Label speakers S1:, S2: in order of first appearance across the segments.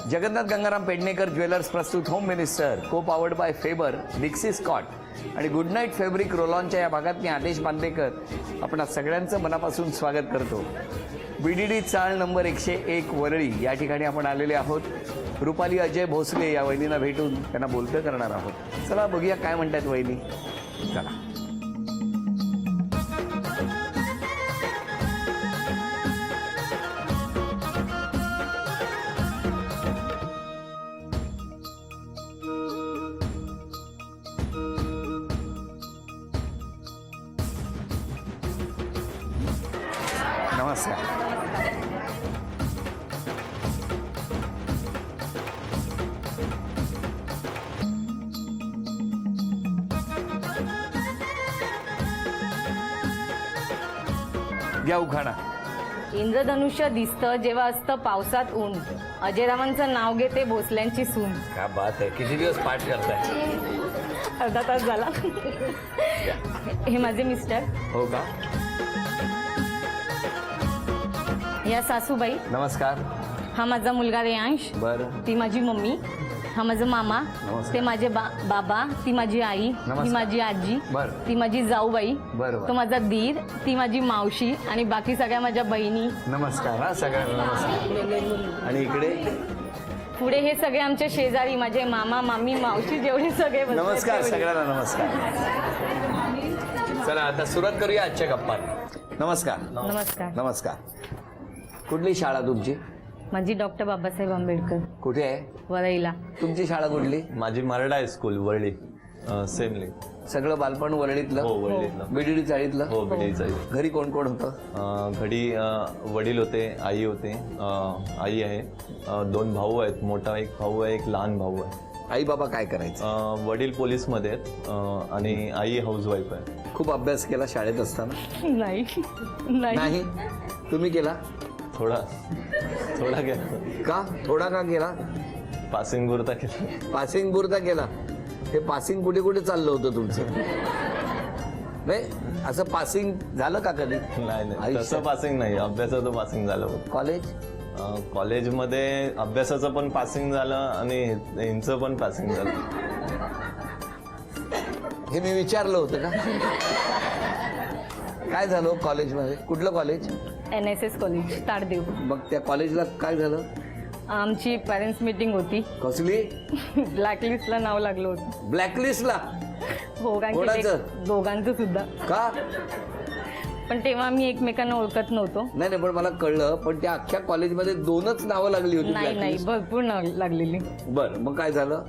S1: Jagannath Gangaram Pednekar jewellers प्रस्तुत home minister को powered by favour डिक्सी Scott आणि गुड नाईट फॅब्रिक रोलॉनच्या या भागात मी आदेश बांदेकर आपणा सगळ्यांचं मनापासून स्वागत करतो. बीडीडी चाळ नंबर 101 वरळी या ठिकाणी आपण आलेले आहोत. रुपाली अजय भोसले या वहिनींना भेटून त्यांना बोलतं करणार आहोत. चला बघूया काय म्हणतात वहिनी. चला. नमस्कार. घ्या उखाणा.
S2: इंद्रधनुष्य दिसतं जेव्हा असतं पावसात ऊन. अजयरावांचं नाव घेते भोसल्यांची सून.
S1: क्या बात आहे. किती दिवस पाठ करताय?
S2: अर्धा तास झाला. हे माझे मिस्टर.
S1: हो का.
S2: या सासूबाई.
S1: नमस्कार.
S2: हा माझा मुलगा रेयांश.
S1: बरं.
S2: ती माझी मम्मी. हा माझा मामा.
S1: नमस्कार.
S2: ते माझे बाबा. ती माझी आई.
S1: नमस्कार.
S2: ती माझी आजी.
S1: बरं.
S2: ती माझी जाऊबाई.
S1: बरं.
S2: तो माझा दीर. ती माझी मावशी आणि बाकी सगळ्या माझ्या बहिणी.
S1: नमस्कार. हा सगळ्यांना नमस्कार. आणि इकडे
S2: पुढे हे सगळे आमचे शेजारी, माझे मामा मामी मावशी जेवढे सगळे बसलेत
S1: नमस्कार
S2: तेवढे.
S1: सगळ्यांना नमस्कार. चला आता सुरुवात करूया आजच्या गप्पा. नमस्कार.
S2: नमस्कार.
S1: नमस्कार. कुठली शाळा तुमची?
S2: माझी डॉक्टर बाबासाहेब आंबेडकर.
S1: कुठे आहे?
S2: वरईला.
S1: तुमची शाळा कुठली?
S3: माझी मराठा हायस्कूल वरळी सेमली.
S1: सगळं बालपण वरळीतलं?
S3: हो वरळीतलं.
S1: बीडीडी चाळीतलं?
S3: हो बिडीचा.
S1: घरी कोण कोण होतं?
S3: घडी वडील होते, आई होते, आई आहे, 2 भाऊ आहेत. मोठा एक भाऊ आहे, एक लहान भाऊ आहे.
S1: आई बाबा काय करायचं?
S3: वडील पोलीसमध्ये आहेत आणि आई हाऊसवाईफ आहे.
S1: खूप अभ्यास केला शाळेत असताना?
S2: नाही नाही
S1: नाही. तुम्ही केला?
S3: थोडा केला.
S1: का? थोडा का केला?
S3: पासिंग पुरता केला.
S1: पासिंग पुरता केला. हे पासिंग कुठे कुठे चाललं होतं तुमचं? नाही असं पासिंग झालं का कधी?
S3: नाही तसं पासिंग नाही, अभ्यासाचं पासिंग झालं होतं.
S1: कॉलेज?
S3: कॉलेजमध्ये अभ्यासाचं पण पासिंग झालं आणि हिंचं पण पासिंग झालं.
S1: हे मी विचारलं होतं का? काय झालं कॉलेजमध्ये? कुठलं कॉलेज?
S2: NSS college ताडदेव.
S1: मग त्या कॉलेजला काय झालं?
S2: आमची पॅरेंट्स मीटिंग होती.
S1: कसली?
S2: ब्लॅकलिस्टला नाव लागलं होतं.
S1: ब्लॅकलिस्टला?
S2: हो कारण की
S1: कोणाचं?
S2: ते दोघांचं सुद्धा.
S1: का?
S2: पण तेव्हा आम्ही एकमेकांना ओळखत नव्हतो.
S1: नाही पण मला कळलं, पण त्या अख्ख्या कॉलेजमध्ये 2च नावं लागली होती.
S2: नाही भरपूर नाव लागलेली.
S1: बरं मग काय झालं?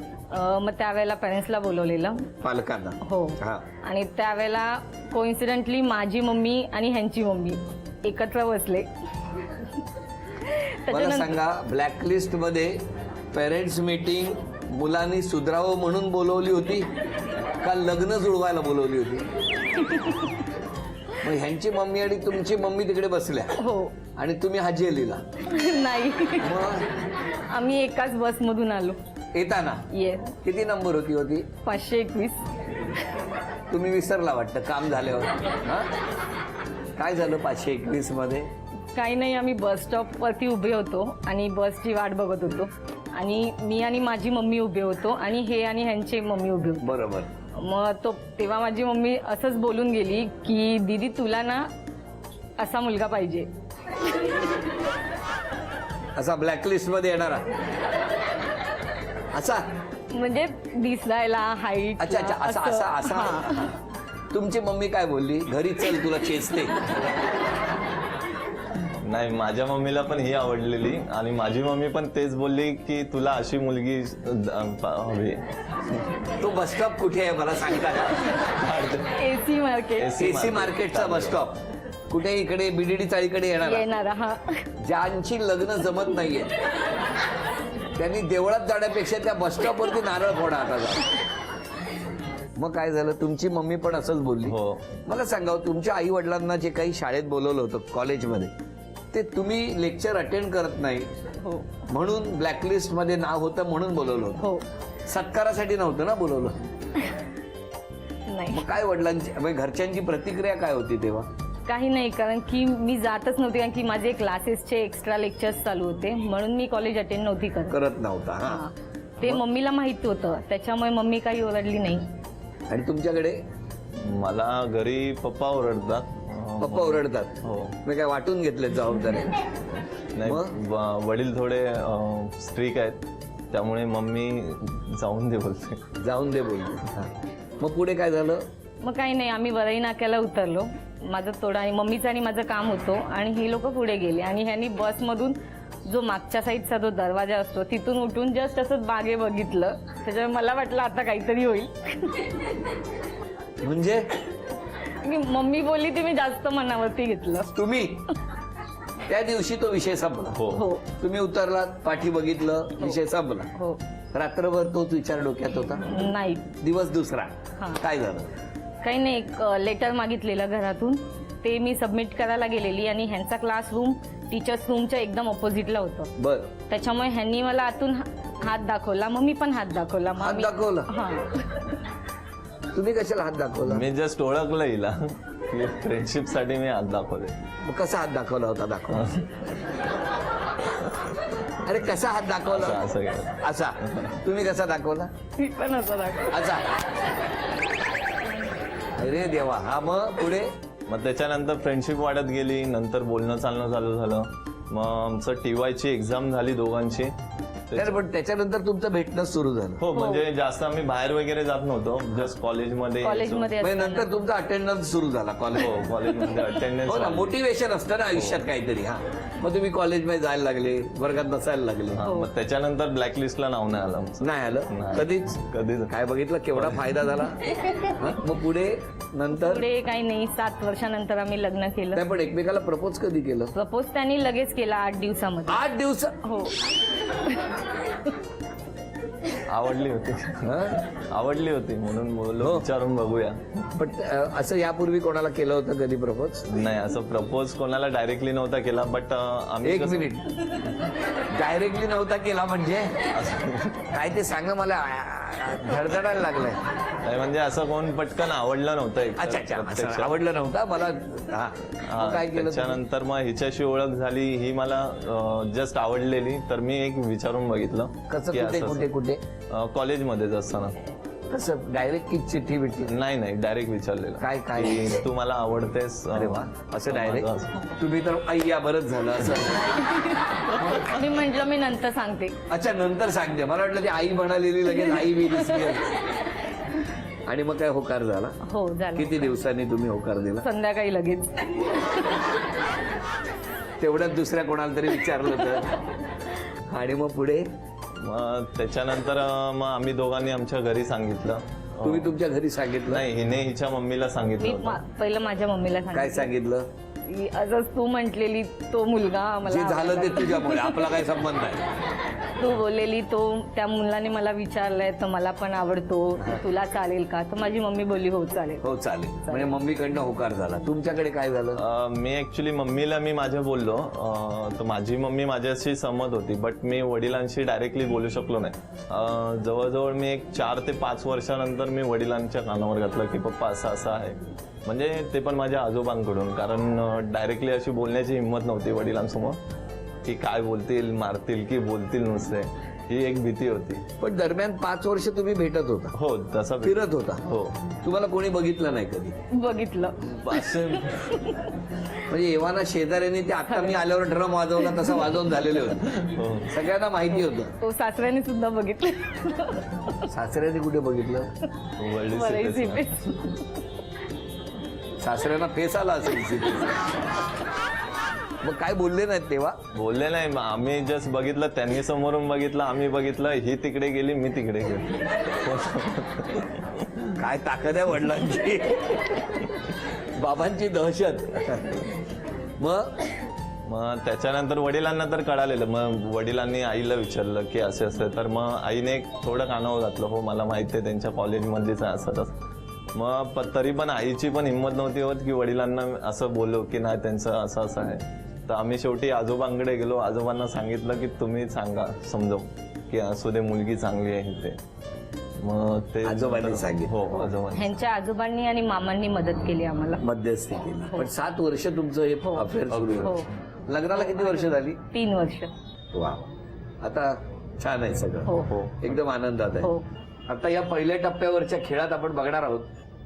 S2: मग त्यावेळेला पॅरेंट्सला बोलवलेलं.
S1: पालकांना?
S2: हो.
S1: हा.
S2: आणि त्यावेळेला कोइन्सिडेंटली माझी मम्मी आणि ह्यांची मम्मी एकत्र बसले.
S1: मला सांगा, ब्लॅकलिस्ट मध्ये पेरेंट्स मीटिंग मुलांनी सुधरावं म्हणून बोलवली होती का लग्न जुळवायला बोलवली होती? मग ह्यांची मम्मी आणि तुमची मम्मी तिकडे बसल्या.
S2: हो.
S1: आणि तुम्ही हा लिहिला?
S2: नाही
S1: मग
S2: आम्ही एकाच बसमधून आलो.
S1: येताना
S2: येस.
S1: किती नंबर होती?
S2: 521.
S1: तुम्ही विसरला वाटतं काम झाल्यावर. हा? काय झालं 521 मध्ये?
S2: काही नाही, आम्ही बस स्टॉपवरती उभे होतो आणि बसची वाट बघत होतो आणि मी आणि माझी मम्मी उभे होतो आणि हे आणि ह्यांचे मम्मी उभे होते.
S1: बरोबर.
S2: मग तेव्हा माझी मम्मी असंच बोलून गेली की दीदी तुला ना असा मुलगा पाहिजे.
S1: असा ब्लॅकलिस्ट मध्ये येणारा असा?
S2: म्हणजे दिसायला हाईट.
S1: अच्छा असा असा असा. तुमची मम्मी काय बोलली? घरी चल तुला चेचते?
S3: नाही, माझ्या मम्मीला पण ही आवडलेली आणि माझी मम्मी पण तेच बोलली की तुला अशी मुलगी हवी.
S1: तो बस स्टॉप कुठे आहे मला सांगा?
S2: AC market.
S1: AC मार्केटचा बस स्टॉप कुठे? इकडे बीडीडी चाळीकडे
S2: येणार. हा.
S1: ज्यांची लग्न जमत नाहीये त्यांनी देवळात जाण्यापेक्षा त्या बस स्टॉप वरती नारळ फोडा आता. मग काय झालं? तुमची मम्मी पण असंच बोलली?
S3: हो.
S1: मला सांगा, तुमच्या आई वडिलांना जे काही शाळेत बोलवलं होतं कॉलेजमध्ये, ते तुम्ही लेक्चर अटेंड करत नाही
S2: हो.
S1: म्हणून ब्लॅकलिस्ट मध्ये नाव होतं म्हणून बोलवलं होतं?
S2: हो.
S1: सत्कारासाठी नव्हतं ना बोलवलं?
S2: नाही.
S1: मग काय वडिलांची घरच्यांची प्रतिक्रिया काय होती तेव्हा?
S2: काही नाही, कारण की मी जातच नव्हते, कारण की माझे क्लासेसचे एक्स्ट्रा लेक्चर्स चालू होते, म्हणून मी कॉलेज अटेंड नव्हती करत.
S1: करत नव्हता. हा.
S2: हा. ते मम्मीला माहिती होतं, त्याच्यामुळे मम्मी काही ओरडली नाही.
S1: आणि तुमच्याकडे
S3: मला घरी पप्पा ओरडतात.
S1: पप्पा ओरडतात.
S3: हो.
S1: मी काय वाटून घेतले जबाबदारी?
S3: नाही, वडील थोडे स्ट्रिक आहेत, त्यामुळे मम्मी जाऊन दे बोलते.
S1: जाऊन दे बोलते. हा. मग पुढे काय झालं?
S2: मग काही नाही, आम्ही वरई नाक्याला उतरलो. माझं थोडं आणि मम्मीचं आणि माझं काम होतं, आणि ही लोक पुढे गेली, आणि ह्यांनी बसमधून जो मागच्या साईडचा जो दरवाजा असतो तिथून उठून जस्ट असं मागे बघितलं. त्याच्यामुळे मला वाटलं आता काहीतरी होईल.
S1: म्हणजे
S2: मी मम्मी बोलली ती मी जास्त मनावरती घेतलं.
S1: तुम्ही त्या दिवशी तो विषय संपला.
S3: हो.
S2: हो
S1: तुम्ही उतरलात, पाठी बघितलं, विषय संपला.
S2: हो.
S1: रात्रभर तोच विचार डोक्यात होता.
S2: नाही,
S1: दिवस दुसरा.
S2: हा.
S1: काय झालं?
S2: काही नाही, एक लेटर मागितलेलं घरातून, ते मी सबमिट करायला गेलेली, आणि ह्यांचा क्लासरूम टीचर्स रूमच्या एकदम ऑपोजिटला होतं.
S1: बर.
S2: त्याच्यामुळे ह्यांनी मला आतून हात दाखवला, मग मी पण हात दाखवला. मग
S1: हात
S2: मी-
S1: दाखवला?
S2: हा.
S1: तुम्ही कशाला हात दाखवला?
S3: मी जस्ट ओळखलं हिला की फ्रेंडशिप साठी मी हात दाखवले.
S1: मग कसा हात दाखवला होता? दाखव. अरे कसा हात दाखवला?
S3: असं काय?
S1: असा. तुम्ही कसा दाखवला?
S2: मी पण असं दाखवलं.
S1: असा. अरे देवा. हा. मग पुढे?
S3: मग त्याच्यानंतर फ्रेंडशिप वाढत गेली, नंतर बोलणं चालणं चालू झालं. मग आमचं TYची एक्झाम झाली दोघांची.
S1: नाही, पण त्याच्यानंतर तुमचं भेटणं सुरू झालं.
S3: हो, म्हणजे जास्त आम्ही बाहेर वगैरे जात नव्हतो, जस्ट कॉलेजमध्ये.
S2: कॉलेजमध्ये
S1: म्हणजे
S2: असताना.
S1: नंतर तुमचा अटेंडन्स सुरू झाला कॉलेज.
S3: हो, कॉलेजमध्ये
S1: हो ना,
S3: अटेंडन्स.
S1: मोटिवेशन असतं ना आयुष्यात काहीतरी. हा. मग तुम्ही कॉलेजमध्ये जायला लागले, वर्गात बसायला लागले.
S3: मग त्याच्यानंतर ब्लॅकलिस्टला नाव नाही आलं आमचं.
S1: नाही आलं
S3: नाही.
S1: कधीच?
S3: कधीच.
S1: काय बघितलं केवढा फायदा झाला. हा? मग पुढे नंतर?
S2: पुढे काही नाही, 7 वर्षानंतर आम्ही लग्न केलं.
S1: नाही, पण एकमेकाला प्रपोज कधी केलं?
S2: प्रपोज त्यांनी लगेच केला 8 दिवसामध्ये.
S1: 8 दिवस?
S2: हो.
S3: आवडली होती.
S1: हा?
S3: आवडली होती म्हणून बोललो
S1: हो.
S3: विचारून बघूया.
S1: पण असं यापूर्वी कोणाला केलं होतं कधी प्रपोज?
S3: नाही, असं प्रपोज कोणाला डायरेक्टली नव्हता केला, बट आम्ही
S1: एक
S3: कसं-
S1: मिनिट. डायरेक्टली नव्हता केला म्हणजे काय ते सांगा मला. धडधडायला लागलंय.
S3: नाही, म्हणजे असं कोण पटकन आवडलं नव्हतं एकतर
S1: अच्छा अच्छा. असं
S3: प्रत्यक्षात.
S1: आवडलं नव्हतं मला. हा.
S3: हा,
S1: मग काय केलं तुम्ही?
S3: त्याच्यानंतर मग हिच्याशी ओळख झाली. ही मला जस्ट आवडलेली, तर मी एक विचारून बघितलं
S1: कसं?
S3: की
S1: कुठे
S3: असं-
S1: कुठे कुठे?
S3: कॉलेजमध्येच असताना.
S1: कसं? डायरेक्ट की चिठ्ठी बिठ्ठी?
S3: नाही, डायरेक्ट विचारलेलं
S1: काय काय?
S3: की तू मला आवडतेस.
S1: अरे वा. असं डायरेक्ट?
S3: असं.
S1: तुम्ही तर अय्या बरंच झालं असं.
S2: मी म्हंटल मी नंतर सांगते.
S1: अच्छा, नंतर सांगते. मला वाटलं ती आई म्हणालेली लगेच आई मी दिसली. आणि मग काय होकार झाला?
S2: हो झालं.
S1: किती दिवसांनी तुम्ही होकार दिला?
S2: संध्याकाळी लगेच.
S1: तेवढ्यात दुसऱ्या कोणाला तरी विचारलं तर? आणि मग पुढे?
S3: मग त्याच्यानंतर मग आम्ही दोघांनी आमच्या घरी सांगितलं.
S1: तुम्ही तुमच्या घरी सांगितलं?
S3: नाही, हिने हिच्या मम्मीला सांगितलं
S2: मी
S3: होतं.
S2: पहिलं माझ्या मम्मीला
S1: काय सांगितलं?
S2: की असंच तू म्हटलेली तो मुलगा
S1: जे
S2: मला
S1: झालं ते
S2: आवडला.
S1: तुझ्यामुळे, आपला काही संबंध नाही.
S2: तू बोललेली तो त्या मुलाने मला विचारलंय तर मला पण आवडतो, तुला चालेल का? तर माझी मम्मी बोलली हो चालेल.
S1: हो चालेल. म्हणजे मम्मीकडनं होकार झाला. तुमच्याकडे काय झालं?
S3: मी ऍक्च्युली मम्मीला मी माझ्या बोललो, तर माझी मम्मी माझ्याशी सहमत होती, बट मी वडिलांशी डायरेक्टली बोलू शकलो नाही. जवळजवळ मी एक 4 ते 5 वर्षानंतर मी वडिलांच्या कानावर घातलं की पप्पा असं असं आहे. म्हणजे ते पण माझ्या आजोबांकडून, कारण डायरेक्टली अशी बोलण्याची हिंमत नव्हती वडिलांसमोर की काय बोलतील, मारतील की बोलतील नुसते, ही एक भीती होती.
S1: पण दरम्यान 5 वर्ष तुम्ही भेटत होता,
S3: हो, तसं
S1: फिरत होता.
S3: हो.
S1: तुम्हाला कोणी बघितलं नाही कधी?
S2: बघितलं.
S3: असे
S1: म्हणजे एव्हाना शेजाऱ्यांनी ते आता मी आल्यावर ड्रम वाजवला तसा वाजवून झालेले होते.
S3: हो.
S1: सगळ्यांना माहिती होतं.
S2: तो सासऱ्याने सुद्धा बघितलं.
S1: सासऱ्यांनी कुठे बघितलं?
S3: वडील
S2: वरई
S3: शिकायचे.
S2: सीपे.
S1: सासऱ्यांना फेस आला असेल. मग काय बोलले नाहीत तेव्हा?
S3: बोलले नाही, मग आम्ही जस्ट बघितलं, त्यांनी समोरून बघितलं, आम्ही बघितलं, ही तिकडे गेली, मी तिकडे गेलो.
S1: काय ताकद आहे वडिलांची. बाबांची दहशत.
S3: मग त्याच्यानंतर वडिलांना तर कळालेलं. मग वडिलांनी आईला विचारलं की असे असं, तर मग आईने एक थोडं कानावर घातलं, हो मला माहिती आहे त्यांच्या कॉलेजमध्येच आहे असं तसं. मग तरी पण आईची पण हिंमत नव्हती होत की वडिलांना असं बोललो की नाही त्यांचं असं असं आहे. तर आम्ही शेवटी आजोबांकडे गेलो, आजोबांना सांगितलं की तुम्ही सांगा समजव. की असू दे मुलगी चांगली आहे ते. मग ते
S1: आजोबांनी सांगितलं.
S3: हो आजोबांनी.
S2: ह्यांच्या आजोबांनी आणि मामांनी मदत केली आम्हाला.
S1: मध्यस्थी केली. पण 7 वर्ष तुमचं हे अफेअर सुरू
S2: हो
S1: आहे. लग्नाला किती वर्ष झाली?
S2: 3 वर्ष.
S1: वा, आता छान आहे सगळं.
S2: हो
S3: हो
S1: एकदम आनंदात
S2: हो.
S1: आहे. आता या पहिल्या टप्प्यावरच्या खेळात आपण बघणार आहोत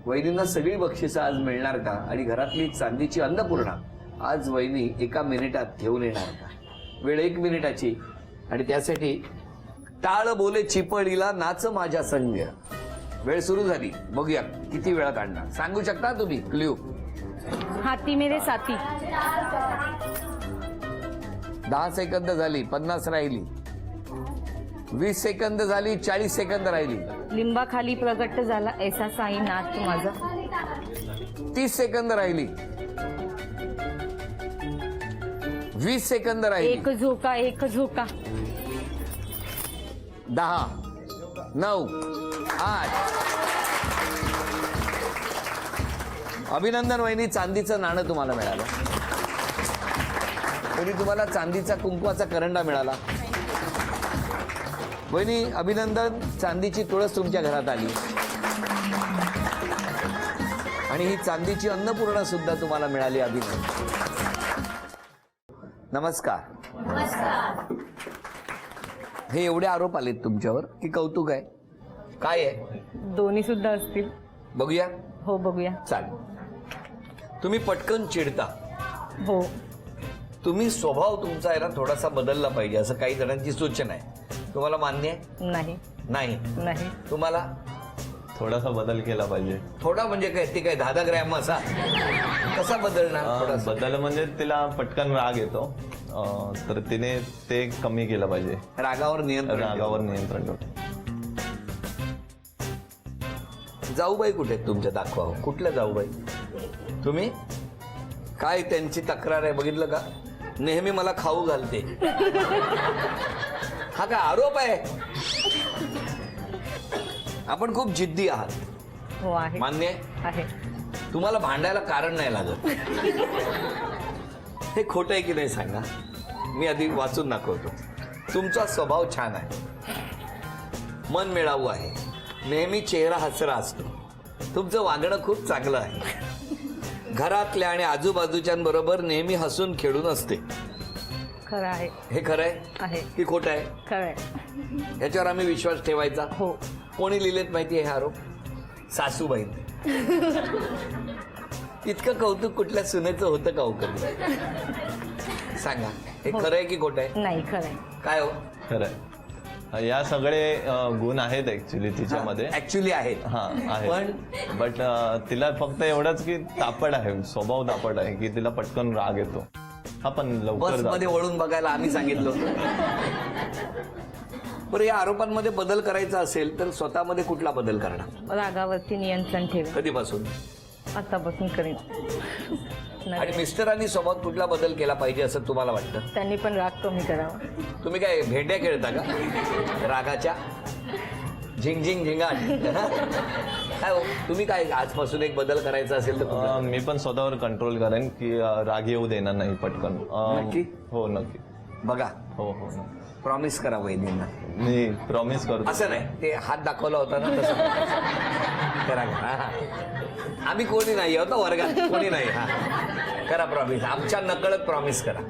S1: वहिनींना सगळी बक्षिसं आज मिळणार का, आणि घरातली चांदीची अन्नपूर्णा आज वहिनी 1 मिनिटात घेऊन येणार का. वेळ 1 मिनिटाची, आणि त्यासाठी टाळ बोले चिपळीला नाच माझ्या संग. वेळ सुरू झाली. बघूया किती वेळा काढणार. सांगू शकता तुम्ही क्ल्यू?
S2: हाती मेरे साथी.
S1: 10 सेकंद झाली, 50 राहिली, 20 सेकंद झाली, 40 सेकंद राहिली,
S2: लिंबाखाली प्रगट झाला ऐसा साई नाच माझा.
S1: 30 सेकंद राहिली, 20 सेकंद राहिली,
S2: एक झोका एक झोका.
S1: 10, 9, 8. अभिनंदन वहिनी, चांदीचं नाणं तुम्हाला मिळालं. वहिनी तुम्हाला चांदीचा कुंकवाचा करंडा मिळाला. वहिनी अभिनंदन, चांदीची तुळस तुमच्या घरात आली, आणि ही चांदीची अन्नपूर्णा सुद्धा तुम्हाला मिळाली. अभिनंदन. नमस्कार. हे एवढे आरोप आलेत तुमच्यावर की कौतुक आहे? काय आहे?
S2: दोन्ही सुद्धा असतील.
S1: बघूया.
S2: हो बघूया.
S1: चालेल. तुम्ही पटकन चिडता.
S2: हो.
S1: तुम्ही स्वभाव तुमचा आहे ना थोडासा बदलला पाहिजे असं काही जणांची सूचना आहे. तुम्हाला मान्य आहे?
S2: नाही
S1: नाही.
S2: नाही.
S1: तुम्हाला?
S3: थोडासा बदल केला पाहिजे.
S1: थोडा म्हणजे काय, ते काय 10 ग्रॅम असा कसा बदलणार? थोडासा
S3: बदल म्हणजे तिला पटकन राग येतो, तर तिने ते कमी केलं पाहिजे.
S1: रागावर नियंत्रण.
S3: रागावर नियंत्रण ठेवतो.
S1: जाऊबाई कुठे आहेत तुमच्या? दाखवा हो. कुठल्या जाऊबाई? तुम्ही काय त्यांची तक्रार आहे बघितलं का? नेहमी मला खाऊ घालते. हा काय आरोप आहे? आपण खूप जिद्दी आहात.
S2: हो आहे.
S1: मान्य
S2: आहे.
S1: तुम्हाला भांडायला कारण नाही लागत. हे खोटं आहे की नाही सांगा. मी आधी वाचून दाखवतो. तुमचा स्वभाव छान आहे, मन मिळावू आहे, नेहमी चेहरा हसरा असतो, तुमचं वागणं खूप चांगलं आहे, घरातल्या आणि आजूबाजूच्यांबरोबर नेहमी हसून खेळून असते.
S2: खरं आहे.
S1: हे खरं
S2: आहे.
S1: की खोटं आहे?
S2: खरं आहे.
S1: ह्याच्यावर आम्ही विश्वास ठेवायचा?
S2: हो.
S1: कोणी लिहिलेत माहिती आहे हे आरोप? सासूबाई. इतकं कौतुक कुठल्या सुनेचं होतं का हो कधी? सांगा, हे खरं आहे की खोटं आहे?
S2: नाही खरं आहे.
S1: काय हो?
S3: खरंय. या सगळे गुण आहेत ऍक्च्युली तिच्यामध्ये.
S1: ऍक्च्युली आहेत.
S3: हा आहे.
S1: पण
S3: बट तिला फक्त एवढंच की तापड आहे, स्वभाव तापड आहे की तिला पटकन राग येतो. हा पण लवकर
S1: बसमध्ये
S3: जातो.
S1: वळून बघायला आम्ही सांगितलं होतं. बरं, या आरोपांमध्ये बदल करायचा असेल तर स्वतःमध्ये कुठला बदल करणार?
S2: रागावरती नियंत्रण ठेवा.
S1: कधीपासून?
S2: आतापासून करेन.
S1: आणि मिस्टरांनी स्वभावात कुठला बदल केला पाहिजे असं तुम्हाला वाटतं?
S2: त्यांनी पण राग कमी करावा.
S1: तुम्ही काय भेंड्या खेळता का रागाच्या? झिंग झिंग झिंगाट. काय हो, तुम्ही काय आजपासून एक बदल करायचा असेल तर कुठला?
S3: मी पण स्वतःवर कंट्रोल करेन की राग येऊ देणार नाही पटकन.
S1: नक्की?
S3: हो नक्की.
S1: बघा,
S3: हो हो नक्की.
S1: प्रॉमिस करा वहिनींना.
S3: मी प्रॉमिस करतो.
S1: असं नाही, ते हात दाखवला होता ना तसं करा. हा. आम्ही कोणी नाही होतो वर्गात, कोणी नाही. हा, करा प्रॉमिस. आमच्या नकळत प्रॉमिस करा.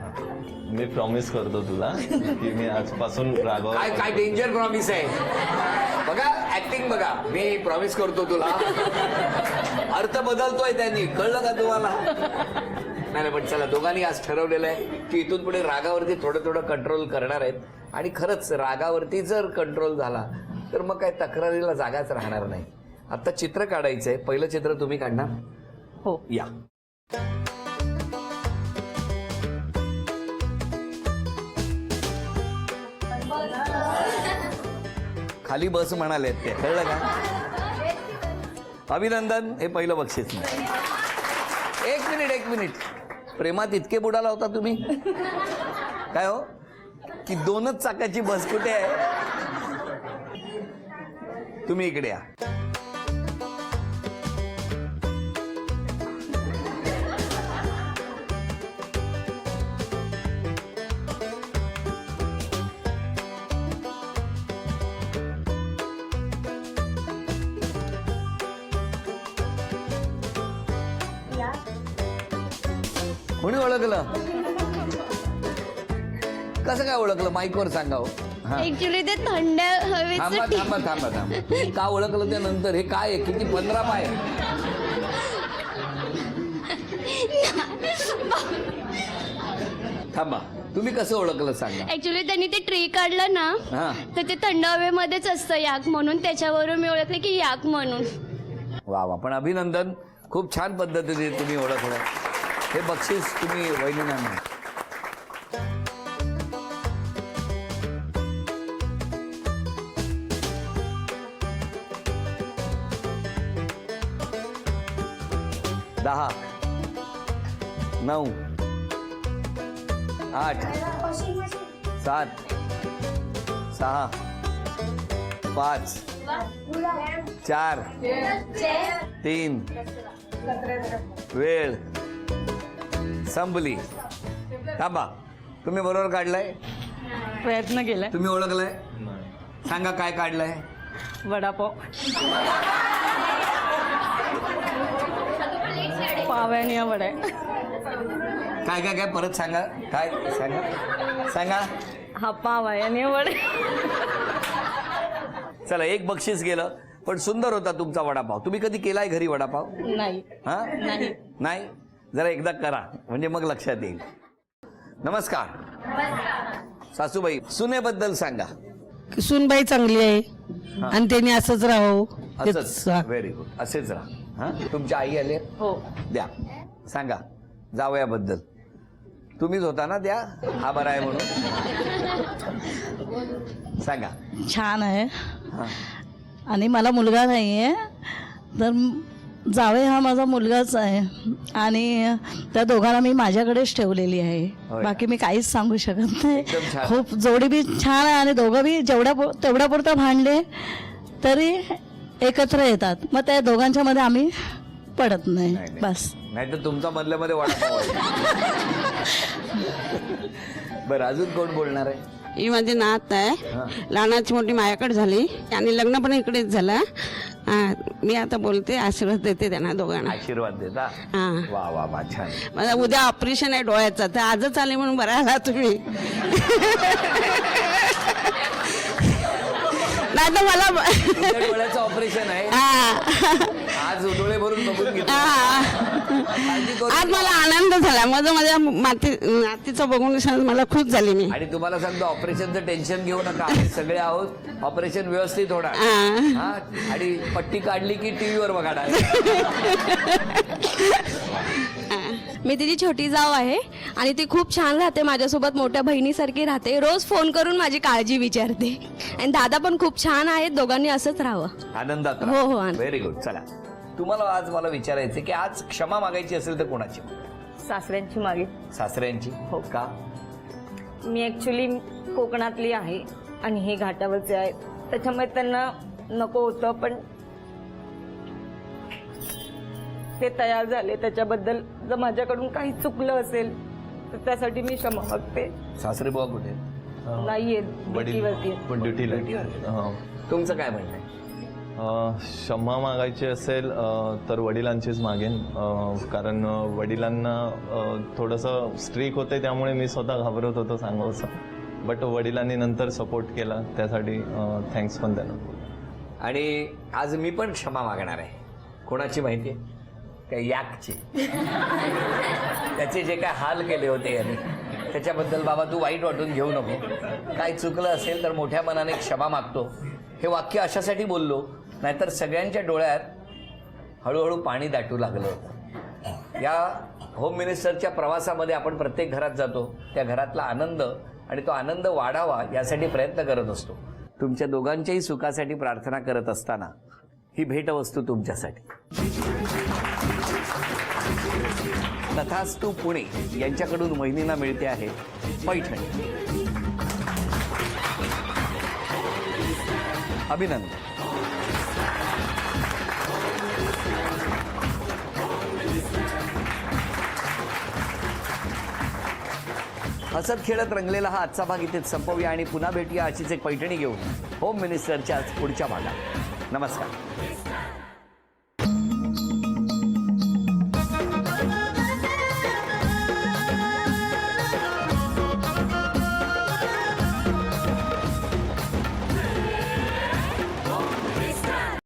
S3: मी प्रॉमिस करतो तुला की मी आजपासून रागावर.
S1: काय काय डेंजर प्रॉमिस आहे बघा. ऍक्टिंग बघा. मी प्रॉमिस करतो तुला, अर्थ बदलतोय त्यांनी. कळलं का तुम्हाला? नाही पण चला, दोघांनी आज ठरवलेलं आहे की इथून पुढे रागावरती थोडं थोडं कंट्रोल करणार आहेत. आणि खरंच रागावरती जर कंट्रोल झाला तर मग काय तक्रारीला जागाच राहणार नाही. आता चित्र काढायचंय. पहिलं चित्र तुम्ही काढणार?
S2: हो.
S1: या. खाली बस म्हणाले ते, कळलं का? अभिनंदन, हे पहिलं बक्षीस. एक मिनिट. प्रेमात इतके बुडाला होता तुम्ही काय हो की 2च चाकाची बस कुठे आहे? तुम्ही इकडे या. कोणी ओळखलं? कसं काय ओळखलं? माईकवर सांगा हो. हा.
S4: ऍक्च्युली ते थंड
S1: थांबा
S4: हवेचं
S1: थांबा थांबा थांबा. का ओळखलं त्यानंतर? हे काय आहे? किती 15 पाय? थांबा, तुम्ही कसं ओळखलं सांगा.
S4: ऍक्च्युली त्यांनी ते ट्री काढलं ना,
S1: हा.
S4: तर ते थंड हवेमध्येच असतं याक म्हणून, त्याच्यावरून मी ओळखले की याक म्हणून.
S1: वा वा, पण अभिनंदन, खूप छान पद्धतीने तुम्ही ओळखलं. हे बक्षीस तुम्ही वहिनींना द्या. दहा, 9, 8, 7, 6, 5, 4, 3, वेळ संपली. थांबा, तुम्ही बरोबर काढलाय?
S2: प्रयत्न केलाय.
S1: तुम्ही ओळखलाय? सांगा काय काढलंय?
S2: वडापाव. पाव्याने या वड्या.
S1: काय काय काय परत सांगा. काय सांगा सांगा.
S2: हा पाव आहे आणि वडे.
S1: चला, एक बक्षीस गेलं, पण सुंदर होता तुमचा वडापाव. तुम्ही कधी केलाय घरी वडापाव?
S2: नाही.
S1: हा,
S2: नाही.
S1: नाही. जरा एकदा करा म्हणजे मग लक्षात येईल. नमस्कार सासूबाई, सुनेबद्दल सांगा.
S5: सुनबाई चांगली आहे आणि त्यांनी असंच राहावं.
S1: असंच. व्हेरी गुड, असेच राहा. हा, तुमच्या आई आले?
S2: हो.
S1: द्या, सांगा जावयाबद्दल. तुम्हीच होता ना त्या हा बरा आहे म्हणून? सांगा.
S5: छान आहे
S1: हा.
S5: आणि मला मुलगा नाही आहे, तर जावे हा माझा मुलगाच आहे आणि त्या दोघांना मी माझ्याकडेच ठेवलेली आहे.
S1: होय.
S5: बाकी मी काहीच सांगू शकत नाही.
S1: एकदम छान.
S5: खूप जोडी बी छान आहे आणि दोघं बी तेवढ्या पुरतं भांडले तरी एकत्र येतात. मग त्या दोघांच्या मध्ये आम्ही पडत नाही. बस.
S1: नाही तर तुमचा मधल्यामध्ये वडापाव आहे. बरं, अजून कोण बोलणार आहे?
S6: ही माझी नात आहे.
S1: हा.
S6: लहानाची मोठी माझ्याकडे झाली आणि लग्न पण इकडेच झालं. मी आता बोलते, आशीर्वाद देते त्यांना दोघांना.
S1: आशीर्वाद देता?
S6: हा.
S1: वा वा वा, छान.
S6: माझा उद्या ऑपरेशन आहे डोळ्याचं, तर आजच आले म्हणून बरं आला तुम्ही. नाही तर मला
S1: तुमच्या डोळ्याचं ऑपरेशन आहे? आज डोळे भरून बघून घेतो. काळजी करू
S6: आज
S1: नका.
S6: मला आनंद झाला. माझ्या नातीचं बघून मला खुश झाली मी.
S1: आणि तुम्हाला सांगतो, ऑपरेशनचं टेन्शन घेऊ नका, आम्ही सगळे आहोत. ऑपरेशन व्यवस्थित होणार. हा, आणि पट्टी काढली की टीव्हीवर बघा.
S4: मी तिची छोटी जाव आहे आणि ती खूप छान राहते माझ्यासोबत, मोठ्या बहिणीसारखी राहते. रोज फोन करून माझी काळजी विचारते. आणि दादा पण खूप छान आहेत. दोघांनी असंच राहावं.
S1: आनंदात.
S4: हो, हो, आनंद.
S1: Very good. चला, तुम्हाला आज मला विचारायचं की आज क्षमा मागायची असेल तर कोणाची?
S2: सासऱ्यांची मागे.
S1: सासऱ्यांची?
S2: हो.
S1: का?
S2: मी ॲक्च्युली कोकणातली आहे आणि हे घाटावरचे आहे, त्याच्यामुळे त्यांना नको होतं, पण ते तयार झाले. त्याच्याबद्दल जर माझ्याकडून काही चुकलं असेल तर त्यासाठी मी क्षमा मागते.
S1: सासरे बुवा कुठे?
S2: नाहीये,
S3: वडील
S2: ड्युटीवरती.
S3: पण ड्युटीला.
S1: तुमचं काय म्हणणं आहे?
S3: क्षमा मागायची असेल तर वडिलांचीच मागेन. कारण वडिलांना थोडंसं स्ट्रिक होते, त्यामुळे मी स्वतः घाबरत होतो सांगावंसं. बट वडिलांनी नंतर सपोर्ट केला, त्यासाठी थँक्स पण त्यांना.
S1: आणि आज मी पण क्षमा मागणार आहे. कोणाची माहिती आहे? काय याकची. त्याचे जे काय हाल केले होते यांनी, त्याच्याबद्दल बाबा तू वाईट वाटून घेऊ नको. काय चुकलं असेल तर मोठ्या मनाने क्षमा मागतो. हे वाक्य अशासाठी बोललो, नाहीतर सगळ्यांच्या डोळ्यात हळूहळू पाणी दाटू लागलं होतं. या होम मिनिस्टरच्या प्रवासामध्ये आपण प्रत्येक घरात जातो, त्या घरातला आनंद आणि तो आनंद वाढावा यासाठी प्रयत्न करत असतो. तुमच्या दोघांच्याही सुखासाठी प्रार्थना करत असताना ही भेटवस्तू तुमच्यासाठी. तथास्तु पुणे यांच्याकडून वहिनींना मिळते आहे पैठणी. अभिनंदन. हसत खेळत रंगलेला हा आजचा भाग इथेच संपवूया आणि पुन्हा भेटूया अशीच एक पैठणी घेऊन होम मिनिस्टरच्या पुढच्या भागात. नमस्कार.